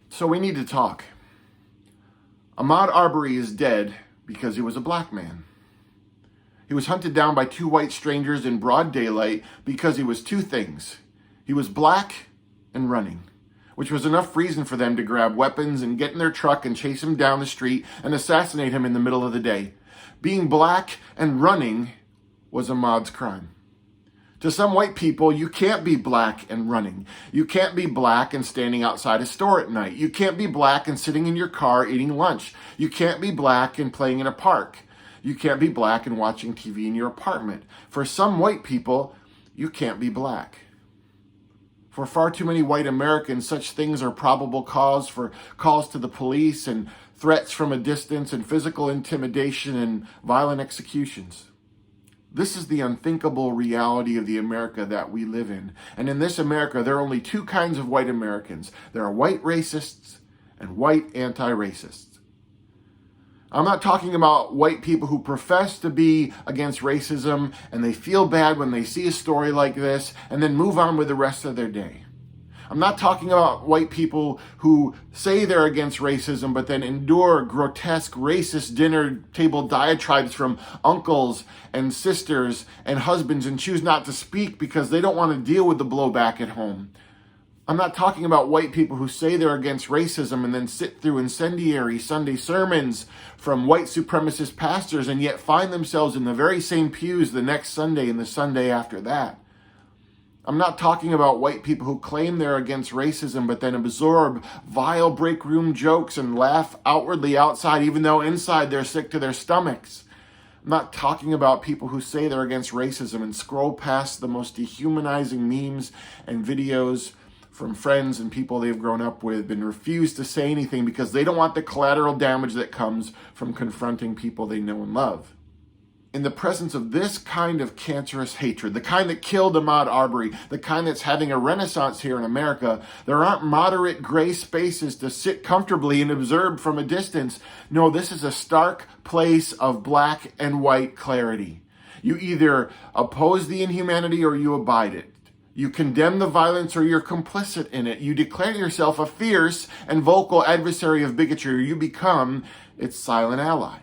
So we need to talk. Ahmaud Arbery is dead because he was a black man. He was hunted down by two white strangers in broad daylight because he was two things. He was black and running, which was enough reason for them to grab weapons and get in their truck and chase him down the street and assassinate him in the middle of the day. Being black and running was Ahmaud's crime. To some white people, you can't be black and running. You can't be black and standing outside a store at night. You can't be black and sitting in your car eating lunch. You can't be black and playing in a park. You can't be black and watching TV in your apartment. For some white people, you can't be black. For far too many white Americans, such things are probable cause for calls to the police and threats from a distance and physical intimidation and violent executions. This is the unthinkable reality of the America that we live in. And in this America, there are only two kinds of white Americans. There are white racists and white anti-racists. I'm not talking about white people who profess to be against racism and they feel bad when they see a story like this and then move on with the rest of their day. I'm not talking about white people who say they're against racism but then endure grotesque racist dinner table diatribes from uncles and sisters and husbands and choose not to speak because they don't want to deal with the blowback at home. I'm not talking about white people who say they're against racism and then sit through incendiary Sunday sermons from white supremacist pastors and yet find themselves in the very same pews the next Sunday and the Sunday after that. I'm not talking about white people who claim they're against racism but then absorb vile break room jokes and laugh outwardly outside even though inside they're sick to their stomachs. I'm not talking about people who say they're against racism and scroll past the most dehumanizing memes and videos from friends and people they've grown up with and refuse to say anything because they don't want the collateral damage that comes from confronting people they know and love. In the presence of this kind of cancerous hatred, the kind that killed Ahmaud Arbery, the kind that's having a renaissance here in America, there aren't moderate gray spaces to sit comfortably and observe from a distance. No, this is a stark place of black and white clarity. You either oppose the inhumanity or you abide it. You condemn the violence or you're complicit in it. You declare yourself a fierce and vocal adversary of bigotry or you become its silent ally.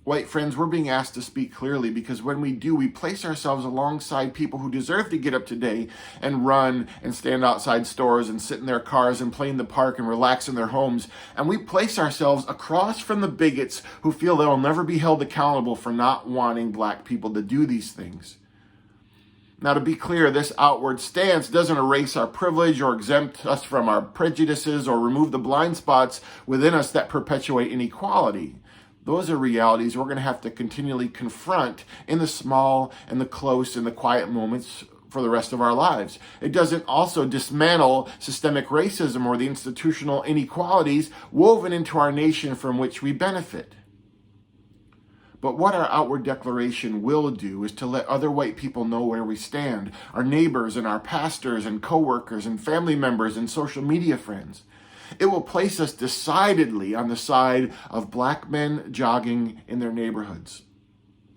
White friends, we're being asked to speak clearly because when we do, we place ourselves alongside people who deserve to get up today and run and stand outside stores and sit in their cars and play in the park and relax in their homes. And we place ourselves across from the bigots who feel they'll never be held accountable for not wanting black people to do these things. Now, to be clear, this outward stance doesn't erase our privilege or exempt us from our prejudices or remove the blind spots within us that perpetuate inequality. Those are realities we're going to have to continually confront in the small and the close and the quiet moments for the rest of our lives. It doesn't also dismantle systemic racism or the institutional inequalities woven into our nation from which we benefit. But what our outward declaration will do is to let other white people know where we stand, our neighbors and our pastors and coworkers and family members and social media friends. It will place us decidedly on the side of black men jogging in their neighborhoods.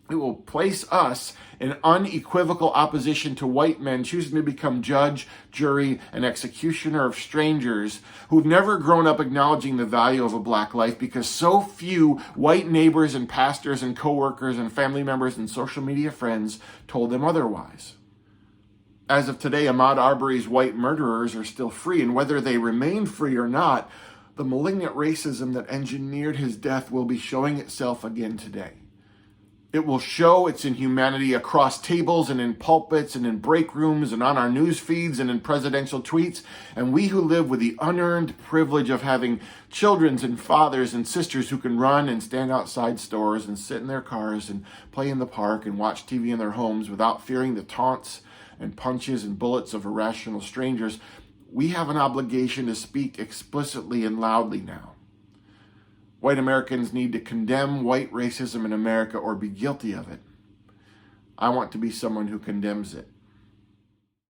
It will place us in unequivocal opposition to white men choosing to become judge, jury, and executioner of strangers who've never grown up acknowledging the value of a black life because so few white neighbors and pastors and coworkers and family members and social media friends told them otherwise. As of today, Ahmaud Arbery's white murderers are still free, and whether they remain free or not, the malignant racism that engineered his death will be showing itself again today. It will show its inhumanity across tables and in pulpits and in break rooms and on our news feeds and in presidential tweets. And we who live with the unearned privilege of having children and fathers and sisters who can run and stand outside stores and sit in their cars and play in the park and watch TV in their homes without fearing the taunts and punches and bullets of irrational strangers, we have an obligation to speak explicitly and loudly now. White Americans need to condemn white racism in America or be guilty of it. I want to be someone who condemns it.